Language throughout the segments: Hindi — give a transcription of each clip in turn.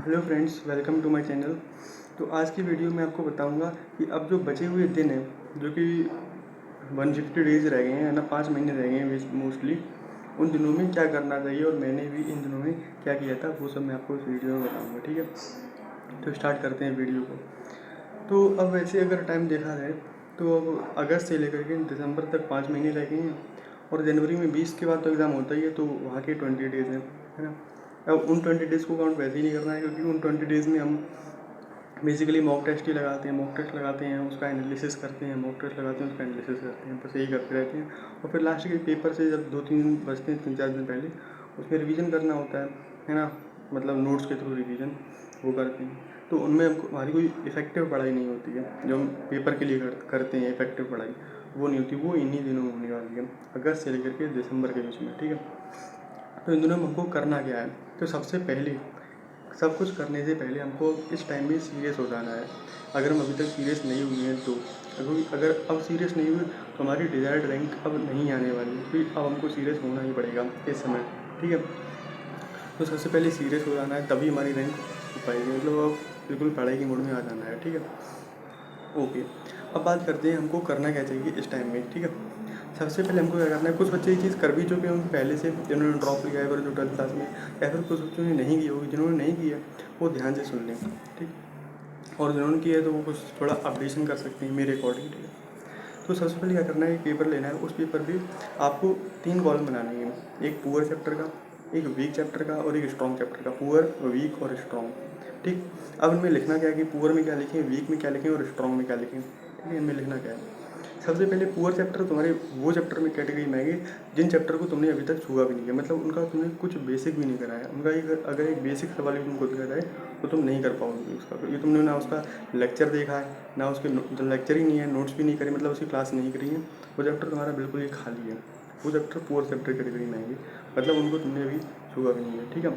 Hello friends, welcome to my channel. तो आज की वीडियो में आपको बताऊंगा कि अब जो बचे हुए दिन हैं, जो कि 150 डेज़ रह गए हैं ना, 5 महीने रह गए हैं मोस्टली, उन दिनों में क्या करना चाहिए और मैंने भी इन दिनों में क्या किया था वो सब मैं आपको इस वीडियो में बताऊँगा। ठीक है, तो स्टार्ट करते हैं वीडियो को। तो अब वैसे अगर टाइम देखा जाए तो अब अगस्त से लेकर के दिसंबर तक 5 महीने रह गए हैं और जनवरी में 20 के बाद तो एग्ज़ाम होता ही है, तो वहाँ के 20 डेज़ हैं, है ना। अब उन 20 डेज़ को काउंट वैसे ही नहीं करना है, क्योंकि उन 20 डेज़ में हम बेसिकली मॉक टेस्ट ही लगाते हैं, मॉक टेस्ट लगाते हैं, उसका एनालिसिस करते हैं, मॉक टेस्ट लगाते हैं, उसका एनालिसिस करते हैं, बस यही करते रहते हैं। और फिर लास्ट के पेपर से जब 2-3 दिन बचते हैं, 3-4 दिन पहले उसमें रिवीजन करना होता है ना, मतलब नोट्स के थ्रू रिवीजन वो करते हैं। तो उनमें हमको हमारी कोई इफेक्टिव पढ़ाई नहीं होती है, जो हम पेपर के लिए करते हैं इफेक्टिव पढ़ाई, वो नहीं होती। वो इन्हीं दिनों में होने वाली है, अगस्त से लेकर के दिसंबर के बीच में। ठीक है, तो इन दिनों में हमको करना क्या है? तो सबसे पहले सब कुछ करने से पहले हमको इस टाइम में सीरियस हो जाना है। अगर हम अभी तक सीरियस नहीं हुए हैं तो अगर अब सीरियस नहीं हुए तो हमारी डिज़ायर्ड रैंक अब नहीं आने वाली, क्योंकि अब हमको सीरियस होना ही पड़ेगा इस समय। ठीक है, तो सबसे पहले सीरियस हो जाना है, तभी हमारी रैंक हो पाएगी। मतलब अब बिल्कुल पढ़ाई की मोड में आ जाना है। ठीक है, ओके। अब बात करते हैं हमको करना क्या चाहिए इस टाइम में। ठीक है, सबसे पहले हमको क्या करना है, कुछ बच्चे ये चीज़ कर भी चुके होंगे पहले से, जिन्होंने ड्रॉप लिया है अगर जो 12th क्लास में, या फिर कुछ बच्चों ने नहीं की होगी। जिन्होंने नहीं किया वो ध्यान से सुन लें, ठीक। और जिन्होंने किया है तो वो कुछ थोड़ा अपडेशन कर सकते हैं मेरे अकॉर्डिंग। ठीक है, तो सबसे पहले क्या करना है, एक पेपर लेना है। उस पेपर पे आपको 3 कॉलम बनाने हैं, एक पुअर चैप्टर का, एक वीक चैप्टर का और एक स्ट्रॉन्ग चैप्टर का। पुअर, वीक और स्ट्रॉन्ग। ठीक, अब इनमें लिखना क्या है कि पुअर में क्या लिखें, वीक में क्या लिखें और स्ट्रॉन्ग में क्या लिखें। ठीक है, इनमें लिखना क्या है। सबसे पहले पुअर चैप्टर तुम्हारे वो चैप्टर में कैटेगरी में आएंगे जिन चैप्टर को तुमने अभी तक छुआ भी नहीं है, मतलब उनका तुमने कुछ बेसिक भी नहीं कराया। उनका अगर एक बेसिक सवाल भी तुमको दिया जाए तो तुम नहीं कर पाओगे उसका, क्योंकि तुमने ना उसका लेक्चर देखा है, ना उसके लेक्चर ही नहीं है, नोट्स भी नहीं करे, मतलब उसकी क्लास नहीं करी है। वो चैप्टर तुम्हारा बिल्कुल ही खाली है। वो चैप्टर पुअर चैप्टर कैटेगरी में आएंगे, मतलब उनको तुमने अभी छुआ भी नहीं है। ठीक है,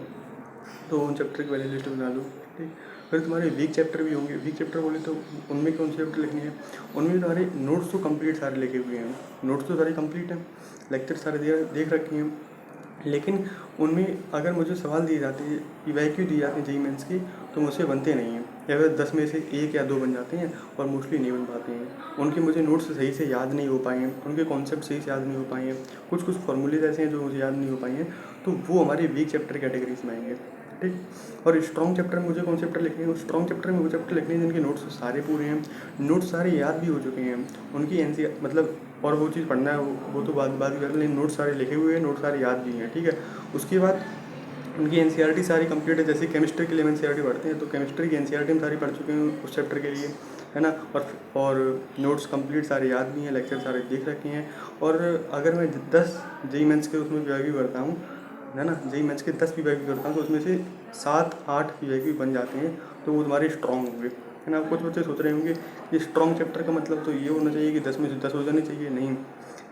तो उन चैप्टर की पहले लिस्ट बना लो। ठीक, फिर तुम्हारे वीक चैप्टर भी होंगे। वीक चैप्टर बोले तो उनमें कौन से चैप्टर लिखने हैं, उनमें तुम्हारे नोट्स तो कंप्लीट सारे लिखे हुए हैं, नोट्स तो सारे कंप्लीट हैं, लेक्चर सारे देख रखे हैं। लेकिन उनमें अगर मुझे सवाल दिए जाते हैं, इवैक्यू दिए जाते हैं जेईई मेंस की, तो मुझसे बनते नहीं हैं, या फिर 10 में से 1 या 2 बन जाते हैं और मोस्टली नहीं बन पाते हैं। उनके मुझे नोट्स सही से याद नहीं हो पाए हैं, उनके कॉन्सेप्ट सही से याद नहीं हो पाए हैं, कुछ कुछ फॉर्मूलेज ऐसे हैं जो मुझे याद नहीं हो पाए हैं, तो वो हमारे वीक चैप्टर कैटेगरीज में आएंगे। ठीक, और स्ट्रॉन्ग चैप्टर में मुझे कौन चैप्टर लिखने हैं, स्ट्रॉन्ग चैप्टर में वो चैप्टर लिखने हैं जिनके नोट्स सारे पूरे हैं, नोट्स सारे याद भी हो चुके हैं, उनकी एनसी मतलब, और वो चीज़ पढ़ना है वो तो बाद की बात, लेकिन नोट्स सारे लिखे हुए हैं, नोट्स सारे याद भी हैं। ठीक है, उसके बाद उनकी एनसीईआरटी सारी कंप्लीट है। जैसे केमिस्ट्री के लिए हम एनसीईआरटी पढ़ते हैं, तो केमिस्ट्री की एनसीईआरटी हम सारी पढ़ चुके हैं उस चैप्टर के लिए, है ना। और नोट्स कंप्लीट सारे याद भी हैं, लेक्चर सारे देख रखे हैं। और अगर मैं 10 जेईई मेंस के उसमें वीआईक्यू करता हूँ, है ना, जेईई मेंस के 10 वीआईक्यू करता हूँ, तो उसमें से 7-8 वीआईक्यू बन जाते हैं, तो वो तुम्हारे स्ट्रॉन्ग होंगे, है ना। कुछ बच्चे सोच रहे होंगे कि स्ट्रॉन्ग चैप्टर का मतलब तो ये होना चाहिए कि 10 में से 10 हो जाने चाहिए। नहीं,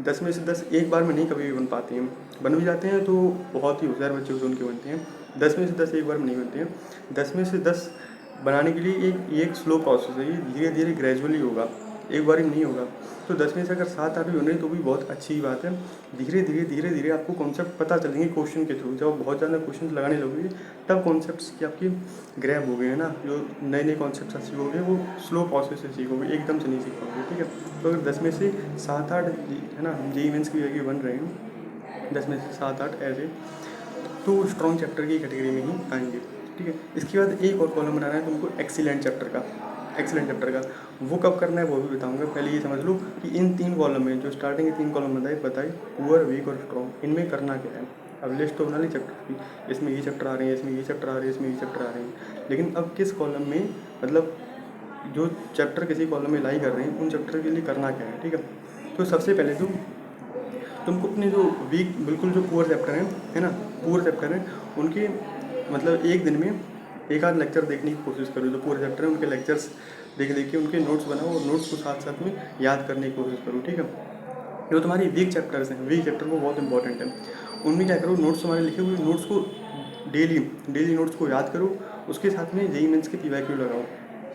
10 में से 10 एक बार में नहीं कभी भी बन पाते हैं। बन भी जाते हैं तो बहुत ही होशियार बच्चे होते हैं उनके बनते हैं। 10 में से 10 एक बार में नहीं बनते हैं। 10 में से 10 बनाने के लिए एक स्लो प्रोसेस है, ये धीरे धीरे ग्रेजुअली होगा, एक बार ही नहीं होगा। तो 10 में से अगर 7-8 भी होने तो भी बहुत अच्छी बात है। धीरे धीरे आपको कॉन्सेप्ट पता चलेंगे क्वेश्चन के थ्रू। जब बहुत ज़्यादा क्वेश्चन लगाने लगोगे तब कॉन्सेप्ट्स की आपकी ग्रैब हो गए, है ना। जो नए नए कॉन्सेप्ट सीखोगे वो स्लो प्रोसेस से सीखोगे, एकदम से नहीं सीख पाओगे। ठीक है, तो अगर 10 में से 7-8, है ना, जेईई मेंस की जगह बन रहे हैं, 10 में से 7-8 ऐसे, तो स्ट्रॉन्ग चैप्टर की कैटेगरी में ही आएंगे। ठीक है, इसके बाद एक और कॉलम बनाना है तुमको एक्सीलेंट चैप्टर का। एक्सीलेंट चैप्टर का वो कब करना है वो भी बताऊंगा। पहले ये समझ लो कि इन 3 कॉलम में, जो स्टार्टिंग के 3 कॉलम बताई पुअर, वीक और स्ट्रॉन्ग, इनमें करना क्या है। अब लिस्ट तो बना ली चैप्टर की, इसमें ये चैप्टर आ रहे हैं, इसमें ये चैप्टर आ रहे हैं, इसमें ये चैप्टर आ रहे हैं, लेकिन अब किस कॉलम में, मतलब जो चैप्टर किसी कॉलम में लाई कर रहे हैं उन चैप्टर के लिए करना क्या है। ठीक है, तो सबसे पहले तुमको अपने जो वीक, बिल्कुल जो पुअर चैप्टर हैं, है ना, पुअर चैप्टर हैं, उनके मतलब एक दिन में एक आध लेक्चर देखने की कोशिश करो। जो पुअर चैप्टर हैं उनके लेक्चर्स देख के उनके नोट्स बनाओ और नोट्स को साथ साथ में याद करने की कोशिश करो। ठीक है, जो तुम्हारी वीक चैप्टर्स हैं, वीक चैप्टर वो बहुत इंपॉर्टेंट है, उनमें क्या करो, नोट्स तुम्हारे लिखे हुए नोट्स को डेली नोट्स को याद करो। उसके साथ में जेईई मेंस के पीवाईक्यू लगाओ,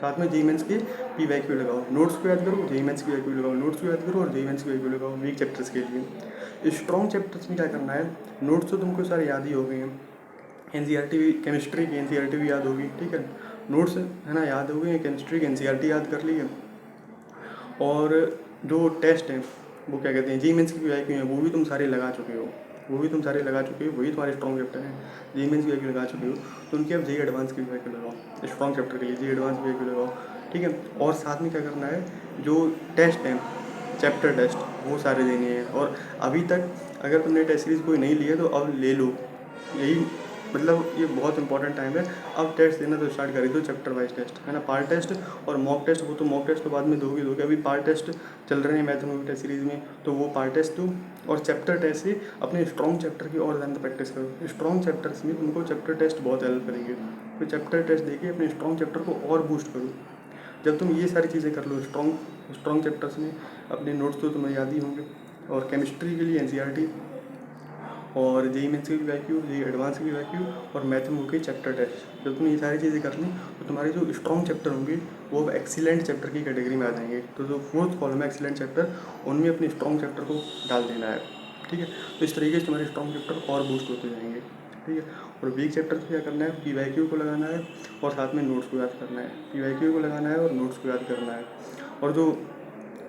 साथ में जेईई मेंस के पीवाईक्यू लगाओ। नोट्स को याद करो, जेईई मेंस की पीवाईक्यू लगाओ, नोट्स को याद करो और जेईई मेंस की पीवाईक्यू लगाओ वीक चैप्टर्स के लिए। स्ट्रॉन्ग चैप्टर्स में क्या करना है, नोट्स तो तुमको सारे याद ही हो गए हैं, NCERT भी, केमिस्ट्री की NCERT भी याद होगी, ठीक है। नोट्स है ना याद हो गए, केमिस्ट्री की NCERT याद कर ली है। और जो टेस्ट हैं वो क्या कहते हैं, जी मेंस की PYQ हैं, वो भी तुम सारे लगा चुके हो, वही तुम्हारे स्ट्रॉन्ग चैप्टर हैं। जी मेंस की PYQ लगा चुके हो, तो उनके अब जी एडवांस की PYQ लगाओ, स्ट्रॉन्ग चैप्टर के लिए जी एडवांस की PYQ लगाओ, ठीक है। और साथ में क्या करना है, जो टेस्ट हैं, चैप्टर टेस्ट, वो सारे देने हैं। और अभी तक अगर तुमने टेस्ट सीरीज़ कोई नहीं ली है तो अब ले लो, यही मतलब ये बहुत इंपॉर्टेंट टाइम है। अब टेस्ट देना तो स्टार्ट कर दो, चैप्टर वाइज टेस्ट, है ना। पार्ट टेस्ट और मॉक टेस्ट, वो तो मॉक टेस्ट तो बाद में दोगे। अभी पार्ट टेस्ट चल रहे हैं मैथमेटिक्स टेस्ट सीरीज़ में, तो वो पार्ट टेस्ट दो। और चैप्टर टेस्ट से अपने स्ट्रॉन्ग चैप्टर की और ज़्यादा प्रैक्टिस करो। स्ट्रॉन्ग चैप्टर्स में तुमको चैप्टर टेस्ट बहुत हेल्प करेंगे, तो चैप्टर टेस्ट देखिए अपने स्ट्रॉन्ग चैप्टर को और बूस्ट करो। जब तुम ये सारी चीज़ें कर लो, स्ट्रॉन्ग चैप्टर्स में अपने नोट्स तो तुम्हें याद ही होंगे। और केमिस्ट्री के लिए NCERT, और जेईई मेंस की PYQ, जेईई एडवांस की PYQ, और मैथमेटिक्स के चैप्टर टेस्ट, जब तुम ये सारी चीज़ें कर ली तो तुम्हारे जो स्ट्रॉन्ग चैप्टर होंगे वो अब एक्सीलेंट चैप्टर की कैटेगरी में आ जाएंगे। तो जो फोर्थ कॉलम है एक्सीलेंट चैप्टर, उनमें अपने स्ट्रॉन्ग चैप्टर को डाल देना है, ठीक है। तो इस तरीके से तुम्हारे स्ट्रॉन्ग चैप्टर और बूस्ट होते जाएंगे, ठीक है। और वीक चैप्टर को क्या करना है, PYQ को लगाना है और साथ में नोट्स को याद करना है। PYQ को लगाना है और नोट्स को याद करना है। और जो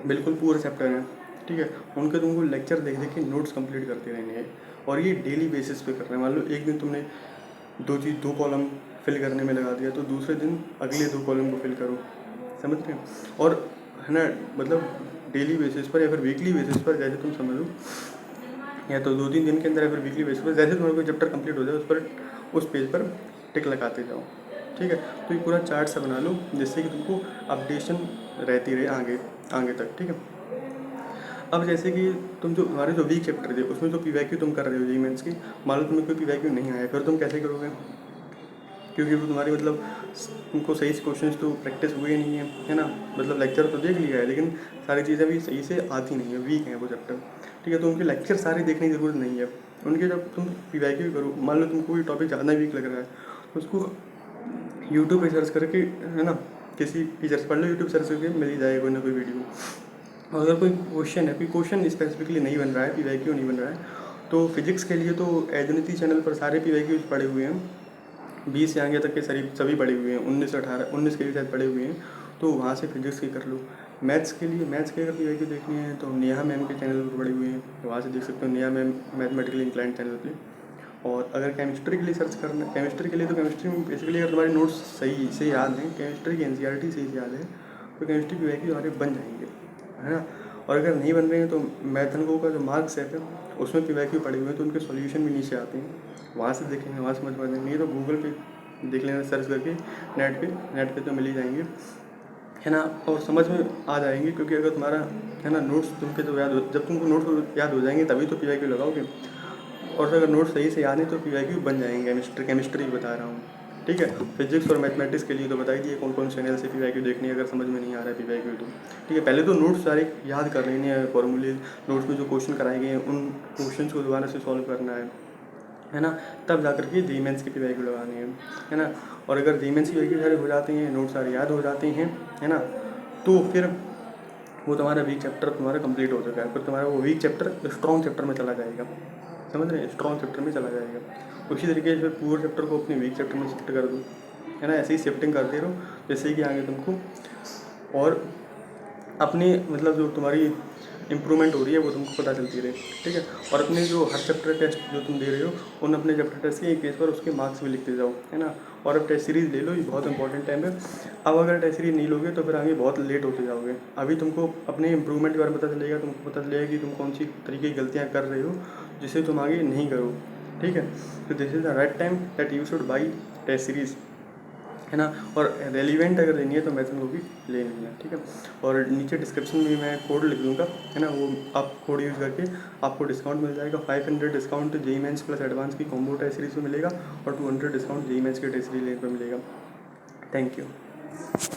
बिल्कुल पूरे चैप्टर हैं, ठीक है, उनके तुमको लेक्चर देख देख के नोट्स कंप्लीट करते रहने हैं। और ये डेली बेसिस पे करना है। मान लो एक दिन तुमने दो कॉलम फिल करने में लगा दिया, तो दूसरे दिन अगले 2 कॉलम को फिल करो, समझ रहे हैं। और है ना, मतलब डेली बेसिस पर या फिर वीकली बेसिस पर, जैसे तुम समझो, या तो 2-3 दिन के अंदर या फिर वीकली बेसिस पर, जैसे तुम्हारा कोई चैप्टर कंप्लीट हो जाए उस पेज पर टिक लगाते जाओ, ठीक है। तो ये पूरा चार्ट सा बना लो जिससे कि तुमको अपडेशन रहती रहे आगे तक, ठीक है। अब जैसे कि तुम जो हमारे जो वीक चैप्टर थे उसमें जो PYQ तुम कर रहे हो जेईई मेंस की, मान लो तुम्हें कोई PYQ नहीं आया, फिर तुम कैसे करोगे, क्योंकि वो तुम्हारी मतलब तुमको सही से क्वेश्चंस तो प्रैक्टिस हुए नहीं है ना। मतलब लेक्चर तो देख लिया है लेकिन सारी चीज़ें भी सही से आती नहीं है, वीक है वो चैप्टर, ठीक है। तो उनके लेक्चर सारे देखने की ज़रूरत नहीं है। उनके जब तुम PYQ करो, मान लो तुमको कोई टॉपिक ज़्यादा वीक लग रहा है तो उसको यूट्यूब पर सर्च करके, है ना, किसी टीचर से पढ़ लो, यूट्यूब सर्च करके मिल ही जाएगा कोई ना कोई वीडियो। और अगर कोई क्वेश्चन है, कोई क्वेश्चन स्पेसिफिकली नहीं बन रहा है, PYQ नहीं बन रहा है, तो फिजिक्स के लिए तो एजनिटी चैनल पर सारे PYQ पड़े हुए हैं, 20 से आगे तक के सभी पड़े हुए हैं, 19 के भी शायद पड़े हुए हैं, तो वहाँ से फिजिक्स के कर लो। मैथ्स के अगर PYQ देखनी है तो नेहा मैम के चैनल पर पड़े हुए हैं, वहाँ से देख सकते हो, Neha ma'am mathematically inclined channel पर। और अगर केमिस्ट्री के लिए सर्च करना है, केमिस्ट्री के लिए तो केमिस्ट्री में बेसिकली अगर तुम्हारे नोट्स सही से याद हैं, केमिस्ट्री की NCERT सही से याद है, तो केमिस्ट्री PYQ हमारे बन जाएंगे, है ना। और अगर नहीं बन रहे हैं तो मैथनको का जो मार्क्स सेट है उसमें PYQ पड़े हुए हैं, तो उनके सॉल्यूशन भी नीचे आते हैं, वहाँ से देखेंगे, वहाँ समझ पा देंगे। तो गूगल पे देख लेना सर्च करके, नेट पे तो मिल ही जाएंगे, है ना। और समझ में आ जाएंगे, क्योंकि अगर तुम्हारा, है ना, नोट्स तुमके तो जब तुमको नोट्स याद हो जाएंगे तभी तो PYQ लगाओगे। और अगर नोट्स सही से याद नहीं तो PYQ बन जाएंगे। केमिस्ट्री बता रहा हूँ, ठीक है। फिजिक्स और मैथमेटिक्स के लिए तो बता दिए कौन कौन चैनल से PYQ देखनी है, अगर समझ में नहीं आ रहा है PYQ तो, ठीक है। पहले तो नोट्स सारे याद कर लेने हैं, फॉर्मूले, नोट्स में जो क्वेश्चन कराए गए हैं उन क्वेश्चन को दोबारा से सॉल्व करना है ना, तब जा करके जेईई मेंस की PYQ लगानी है ना। और अगर जेईई मेंस की PYQ सारे हो जाते हैं, नोट्स सारे याद हो जाते हैं, है ना, तो फिर वो तुम्हारा वीक चैप्टर तुम्हारा कंप्लीट हो चुका है। फिर तुम्हारा वो वीक चैप्टर स्ट्रॉन्ग चैप्टर में चला जाएगा, समझ रहे हैं, स्ट्रॉन्ग चैप्टर में चला जाएगा। उसी तरीके से फिर पूरे चैप्टर को अपने वीक चैप्टर में शिफ्ट कर दो, है ना। ऐसे ही शिफ्टिंग करते रहो जैसे कि आगे तुमको और अपनी मतलब जो तुम्हारी इंप्रूवमेंट हो रही है वो तुमको पता चलती रहे, ठीक है। और अपने जो हर चैप्टर टेस्ट जो तुम दे रहे हो उन अपने चैप्टर टेस्ट के एक पेज पर उसके मार्क्स भी लिखते जाओ, है ना। और अब टेस्ट सीरीज़ ले लो, ये बहुत इंपॉर्टेंट टाइम है। अब अगर टेस्ट सीरीज़ नहीं लोगे तो फिर आगे बहुत लेट होते जाओगे। अभी तुमको अपने इंप्रूवमेंट के बारे में पता चलेगा, तुमको पता चलेगा कि तुम कौन सी तरीके की गलतियाँ कर रहे हो जिसे तुम आगे नहीं करो, ठीक है। तो this is the right time that you should buy test series, है ना। और रेलिवेंट अगर लेनी है तो मैथन को भी लेनी है, ठीक है। और नीचे डिस्क्रिप्शन में मैं कोड लिख दूँगा, है ना, वो आप कोड यूज़ करके आपको डिस्काउंट मिल जाएगा। 500 discount JEE mains plus advance की कॉम्बो टेस्ट सीरीज़ में मिलेगा और 200 डिस्काउंट जेईई मेंस के टेस्ट सीरीज पर मिलेगा। Thank you.